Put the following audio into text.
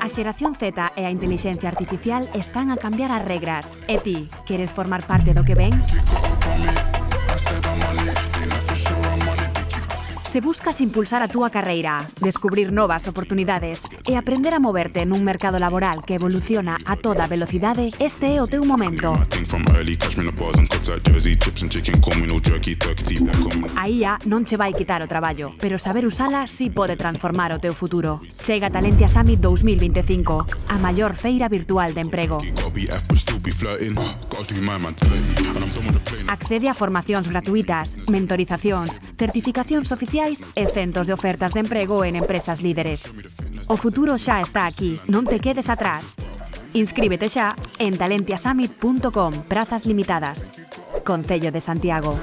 A xeración Z e a intelixencia artificial están a cambiar as regras. E ti, queres formar parte do que ven? Se buscas impulsar a túa carreira, descubrir novas oportunidades e aprender a moverte nun mercado laboral que evoluciona a toda velocidade, este é o teu momento. A IA non che vai quitar o traballo, pero saber usala sí pode transformar o teu futuro. Chega Talentia Summit 2025, a maior feira virtual de emprego. Accede a formacións gratuitas, mentorizacións, certificacións oficiais e centos de ofertas de emprego en empresas líderes. O futuro xa está aquí, non te quedes atrás. Inscríbete xa en talentiasummit.com, prazas limitadas. Concello de Santiago.